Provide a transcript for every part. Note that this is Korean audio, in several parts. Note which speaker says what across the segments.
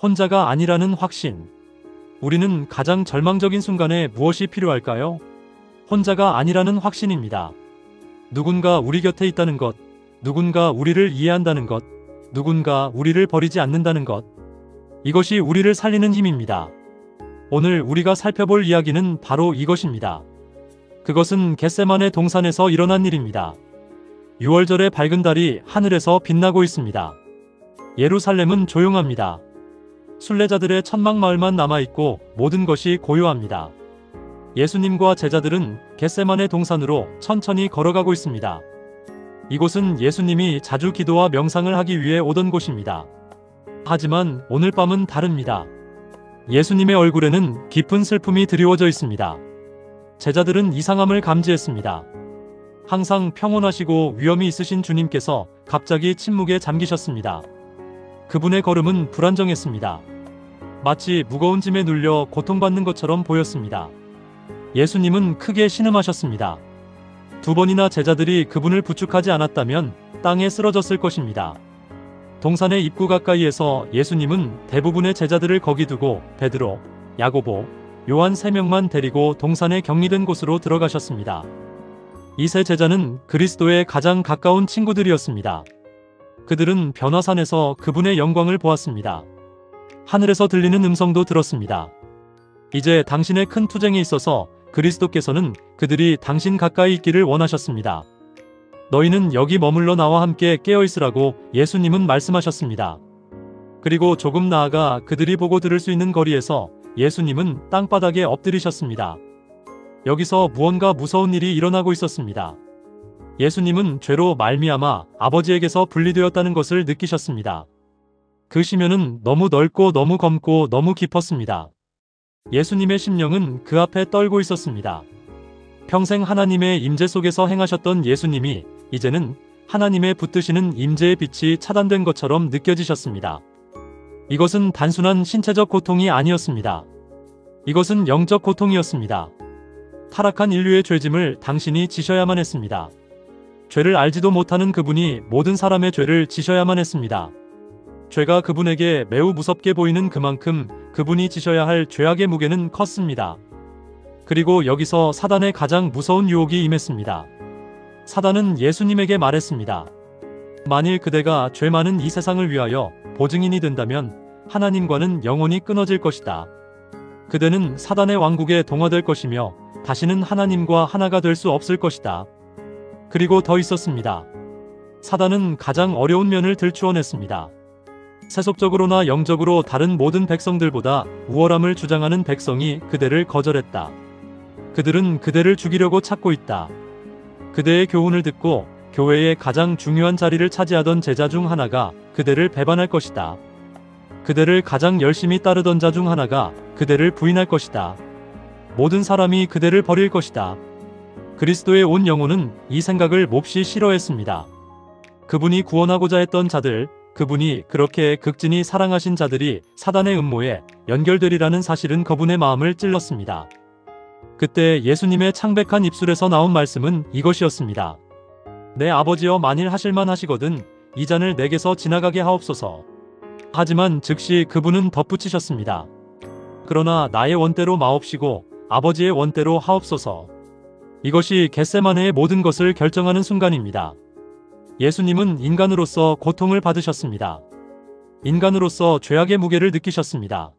Speaker 1: 혼자가 아니라는 확신. 우리는 가장 절망적인 순간에 무엇이 필요할까요? 혼자가 아니라는 확신입니다. 누군가 우리 곁에 있다는 것, 누군가 우리를 이해한다는 것, 누군가 우리를 버리지 않는다는 것. 이것이 우리를 살리는 힘입니다. 오늘 우리가 살펴볼 이야기는 바로 이것입니다. 그것은 겟세마네 동산에서 일어난 일입니다. 6월절의 밝은 달이 하늘에서 빛나고 있습니다. 예루살렘은 조용합니다. 순례자들의 천막마을만 남아있고 모든 것이 고요합니다. 예수님과 제자들은 겟세마네 동산으로 천천히 걸어가고 있습니다. 이곳은 예수님이 자주 기도와 명상을 하기 위해 오던 곳입니다. 하지만 오늘 밤은 다릅니다. 예수님의 얼굴에는 깊은 슬픔이 드리워져 있습니다. 제자들은 이상함을 감지했습니다. 항상 평온하시고 위엄이 있으신 주님께서 갑자기 침묵에 잠기셨습니다. 그분의 걸음은 불안정했습니다. 마치 무거운 짐에 눌려 고통받는 것처럼 보였습니다. 예수님은 크게 신음하셨습니다. 2번이나 제자들이 그분을 부축하지 않았다면 땅에 쓰러졌을 것입니다. 동산의 입구 가까이에서 예수님은 대부분의 제자들을 거기 두고 베드로, 야고보, 요한 3명만 데리고 동산에 격리된 곳으로 들어가셨습니다. 이 세 제자는 그리스도의 가장 가까운 친구들이었습니다. 그들은 변화산에서 그분의 영광을 보았습니다. 하늘에서 들리는 음성도 들었습니다. 이제 당신의 큰 투쟁에 있어서 그리스도께서는 그들이 당신 가까이 있기를 원하셨습니다. 너희는 여기 머물러 나와 함께 깨어있으라고 예수님은 말씀하셨습니다. 그리고 조금 나아가 그들이 보고 들을 수 있는 거리에서 예수님은 땅바닥에 엎드리셨습니다. 여기서 무언가 무서운 일이 일어나고 있었습니다. 예수님은 죄로 말미암아 아버지에게서 분리되었다는 것을 느끼셨습니다. 그 심연은 너무 넓고 너무 검고 너무 깊었습니다. 예수님의 심령은 그 앞에 떨고 있었습니다. 평생 하나님의 임재 속에서 행하셨던 예수님이 이제는 하나님의 붙드시는 임재의 빛이 차단된 것처럼 느껴지셨습니다. 이것은 단순한 신체적 고통이 아니었습니다. 이것은 영적 고통이었습니다. 타락한 인류의 죄짐을 당신이 지셔야만 했습니다. 죄를 알지도 못하는 그분이 모든 사람의 죄를 지셔야만 했습니다. 죄가 그분에게 매우 무섭게 보이는 그만큼 그분이 지셔야 할 죄악의 무게는 컸습니다. 그리고 여기서 사단의 가장 무서운 유혹이 임했습니다. 사단은 예수님에게 말했습니다. 만일 그대가 죄 많은 이 세상을 위하여 보증인이 된다면 하나님과는 영원히 끊어질 것이다. 그대는 사단의 왕국에 동화될 것이며 다시는 하나님과 하나가 될 수 없을 것이다. 그리고 더 있었습니다. 사단은 가장 어려운 면을 들추어냈습니다. 세속적으로나 영적으로 다른 모든 백성들보다 우월함을 주장하는 백성이 그대를 거절했다. 그들은 그대를 죽이려고 찾고 있다. 그대의 교훈을 듣고 교회의 가장 중요한 자리를 차지하던 제자 중 하나가 그대를 배반할 것이다. 그대를 가장 열심히 따르던 자 중 하나가 그대를 부인할 것이다. 모든 사람이 그대를 버릴 것이다. 그리스도의 온 영혼은 이 생각을 몹시 싫어했습니다. 그분이 구원하고자 했던 자들, 그분이 그렇게 극진히 사랑하신 자들이 사단의 음모에 연결되리라는 사실은 그분의 마음을 찔렀습니다. 그때 예수님의 창백한 입술에서 나온 말씀은 이것이었습니다. 내 아버지여 만일 하실만 하시거든 이 잔을 내게서 지나가게 하옵소서. 하지만 즉시 그분은 덧붙이셨습니다. 그러나 나의 원대로 마옵시고 아버지의 원대로 하옵소서. 이것이 겟세마네의 모든 것을 결정하는 순간입니다. 예수님은 인간으로서 고통을 받으셨습니다. 인간으로서 죄악의 무게를 느끼셨습니다.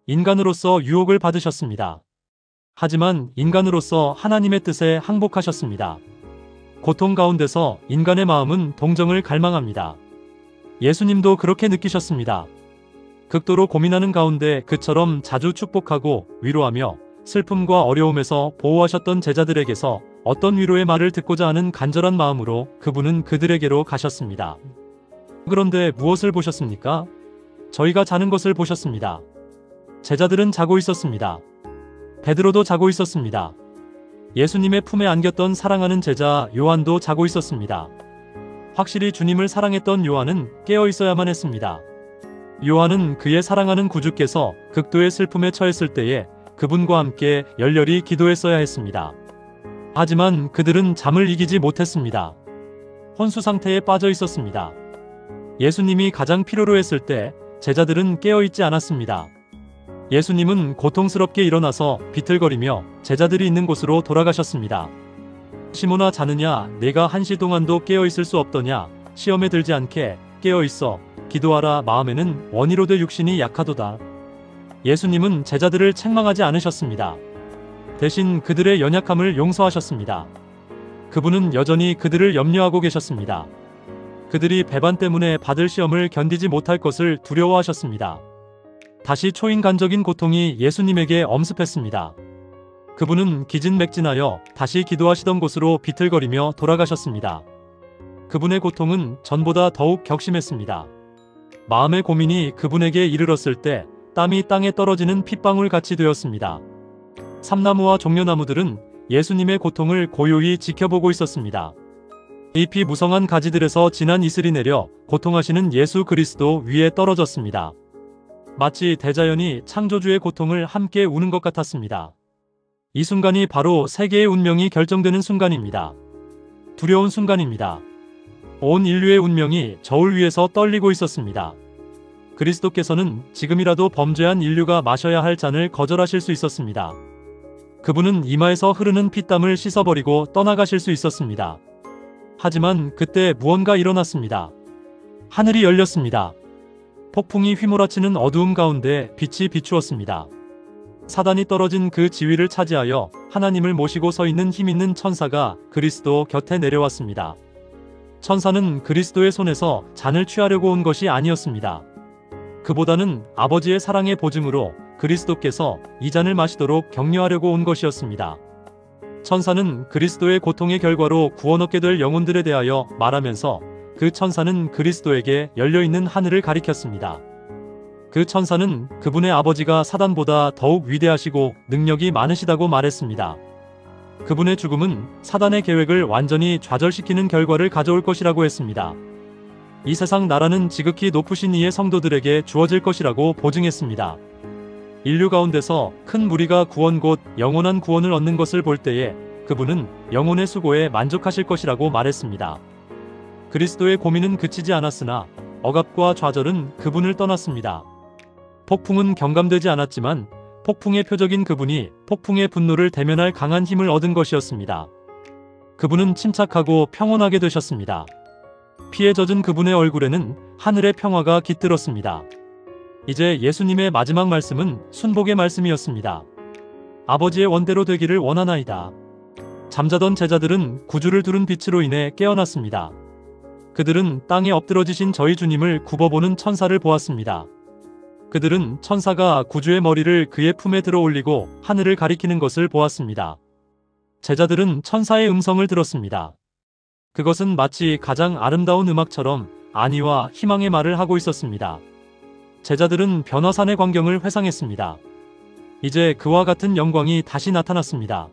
Speaker 1: 인간으로서 유혹을 받으셨습니다. 하지만 인간으로서 하나님의 뜻에 항복하셨습니다. 고통 가운데서 인간의 마음은 동정을 갈망합니다. 예수님도 그렇게 느끼셨습니다. 극도로 고민하는 가운데 그처럼 자주 축복하고 위로하며 슬픔과 어려움에서 보호하셨던 제자들에게서 어떤 위로의 말을 듣고자 하는 간절한 마음으로 그분은 그들에게로 가셨습니다. 그런데 무엇을 보셨습니까? 저희가 자는 것을 보셨습니다. 제자들은 자고 있었습니다. 베드로도 자고 있었습니다. 예수님의 품에 안겼던 사랑하는 제자 요한도 자고 있었습니다. 확실히 주님을 사랑했던 요한은 깨어 있어야만 했습니다. 요한은 그의 사랑하는 구주께서 극도의 슬픔에 처했을 때에 그분과 함께 열렬히 기도했어야 했습니다. 하지만 그들은 잠을 이기지 못했습니다. 혼수 상태에 빠져 있었습니다. 예수님이 가장 필요로 했을 때 제자들은 깨어있지 않았습니다. 예수님은 고통스럽게 일어나서 비틀거리며 제자들이 있는 곳으로 돌아가셨습니다. 시몬아, 자느냐? 내가 1시 동안도 깨어있을 수 없더냐? 시험에 들지 않게 깨어있어 기도하라. 마음에는 원이로되 육신이 약하도다. 예수님은 제자들을 책망하지 않으셨습니다. 대신 그들의 연약함을 용서하셨습니다. 그분은 여전히 그들을 염려하고 계셨습니다. 그들이 배반 때문에 받을 시험을 견디지 못할 것을 두려워하셨습니다. 다시 초인간적인 고통이 예수님에게 엄습했습니다. 그분은 기진맥진하여 다시 기도하시던 곳으로 비틀거리며 돌아가셨습니다. 그분의 고통은 전보다 더욱 격심했습니다. 마음의 고민이 그분에게 이르렀을 때 땀이 땅에 떨어지는 핏방울 같이 되었습니다. 삼나무와 종려나무들은 예수님의 고통을 고요히 지켜보고 있었습니다. 잎이 무성한 가지들에서 진한 이슬이 내려 고통하시는 예수 그리스도 위에 떨어졌습니다. 마치 대자연이 창조주의 고통을 함께 우는 것 같았습니다. 이 순간이 바로 세계의 운명이 결정되는 순간입니다. 두려운 순간입니다. 온 인류의 운명이 저울 위에서 떨리고 있었습니다. 그리스도께서는 지금이라도 범죄한 인류가 마셔야 할 잔을 거절하실 수 있었습니다. 그분은 이마에서 흐르는 피땀을 씻어버리고 떠나가실 수 있었습니다. 하지만 그때 무언가 일어났습니다. 하늘이 열렸습니다. 폭풍이 휘몰아치는 어두움 가운데 빛이 비추었습니다. 사단이 떨어진 그 지위를 차지하여 하나님을 모시고 서 있는 힘있는 천사가 그리스도 곁에 내려왔습니다. 천사는 그리스도의 손에서 잔을 취하려고 온 것이 아니었습니다. 그보다는 아버지의 사랑의 보증으로 그리스도께서 이 잔을 마시도록 격려하려고 온 것이었습니다. 천사는 그리스도의 고통의 결과로 구원 얻게 될 영혼들에 대하여 말하면서 그 천사는 그리스도에게 열려있는 하늘을 가리켰습니다. 그 천사는 그분의 아버지가 사단보다 더욱 위대하시고 능력이 많으시다고 말했습니다. 그분의 죽음은 사단의 계획을 완전히 좌절시키는 결과를 가져올 것이라고 했습니다. 이 세상 나라는 지극히 높으신 이의 성도들에게 주어질 것이라고 보증했습니다. 인류 가운데서 큰 무리가 구원 곧 영원한 구원을 얻는 것을 볼 때에 그분은 영혼의 수고에 만족하실 것이라고 말했습니다. 그리스도의 고민은 그치지 않았으나 억압과 좌절은 그분을 떠났습니다. 폭풍은 경감되지 않았지만 폭풍의 표적인 그분이 폭풍의 분노를 대면할 강한 힘을 얻은 것이었습니다. 그분은 침착하고 평온하게 되셨습니다. 피에 젖은 그분의 얼굴에는 하늘의 평화가 깃들었습니다. 이제 예수님의 마지막 말씀은 순복의 말씀이었습니다. 아버지의 원대로 되기를 원하나이다. 잠자던 제자들은 구주를 두른 빛으로 인해 깨어났습니다. 그들은 땅에 엎드러지신 저희 주님을 굽어보는 천사를 보았습니다. 그들은 천사가 구주의 머리를 그의 품에 들어 올리고 하늘을 가리키는 것을 보았습니다. 제자들은 천사의 음성을 들었습니다. 그것은 마치 가장 아름다운 음악처럼 안위와 희망의 말을 하고 있었습니다. 제자들은 변화산의 광경을 회상했습니다. 이제 그와 같은 영광이 다시 나타났습니다.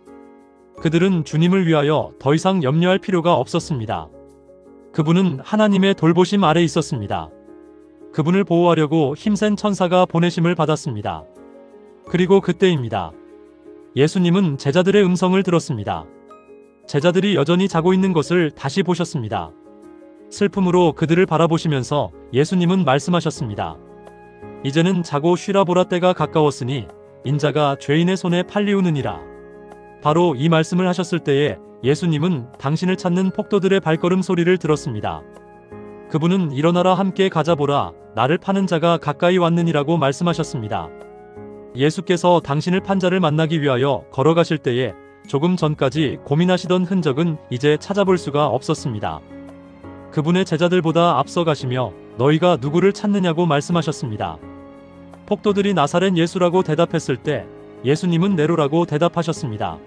Speaker 1: 그들은 주님을 위하여 더 이상 염려할 필요가 없었습니다. 그분은 하나님의 돌보심 아래 있었습니다. 그분을 보호하려고 힘센 천사가 보내심을 받았습니다. 그리고 그때입니다. 예수님은 제자들의 음성을 들었습니다. 제자들이 여전히 자고 있는 것을 다시 보셨습니다. 슬픔으로 그들을 바라보시면서 예수님은 말씀하셨습니다. 이제는 자고 쉬라 보라 때가 가까웠으니 인자가 죄인의 손에 팔리우느니라. 바로 이 말씀을 하셨을 때에 예수님은 당신을 찾는 폭도들의 발걸음 소리를 들었습니다. 그분은 일어나라 함께 가자 보라 나를 파는 자가 가까이 왔느니라고 말씀하셨습니다. 예수께서 당신을 판 자를 만나기 위하여 걸어가실 때에 조금 전까지 고민하시던 흔적은 이제 찾아볼 수가 없었습니다. 그분의 제자들보다 앞서 가시며 너희가 누구를 찾느냐고 말씀하셨습니다. 폭도들이 나사렛 예수라고 대답했을 때 예수님은 네로라고 대답하셨습니다.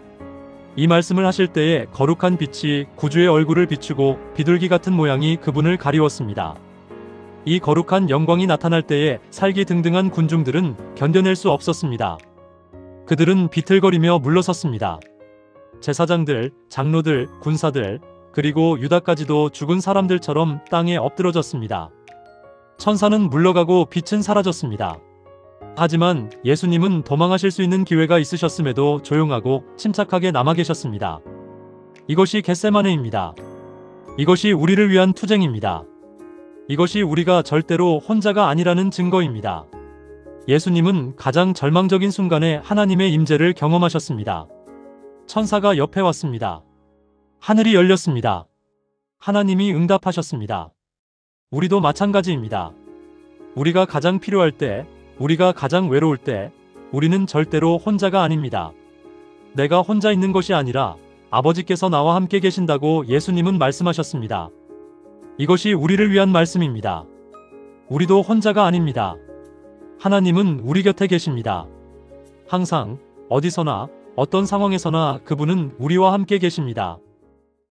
Speaker 1: 이 말씀을 하실 때에 거룩한 빛이 구주의 얼굴을 비추고 비둘기 같은 모양이 그분을 가리웠습니다. 이 거룩한 영광이 나타날 때에 살기등등한 군중들은 견뎌낼 수 없었습니다. 그들은 비틀거리며 물러섰습니다. 제사장들, 장로들, 군사들, 그리고 유다까지도 죽은 사람들처럼 땅에 엎드러졌습니다. 천사는 물러가고 빛은 사라졌습니다. 하지만 예수님은 도망하실 수 있는 기회가 있으셨음에도 조용하고 침착하게 남아 계셨습니다. 이것이 겟세마네입니다. 이것이 우리를 위한 투쟁입니다. 이것이 우리가 절대로 혼자가 아니라는 증거입니다. 예수님은 가장 절망적인 순간에 하나님의 임재를 경험하셨습니다. 천사가 옆에 왔습니다. 하늘이 열렸습니다. 하나님이 응답하셨습니다. 우리도 마찬가지입니다. 우리가 가장 필요할 때, 우리가 가장 외로울 때, 우리는 절대로 혼자가 아닙니다. 내가 혼자 있는 것이 아니라 아버지께서 나와 함께 계신다고 예수님은 말씀하셨습니다. 이것이 우리를 위한 말씀입니다. 우리도 혼자가 아닙니다. 하나님은 우리 곁에 계십니다. 항상, 어디서나, 어떤 상황에서나 그분은 우리와 함께 계십니다.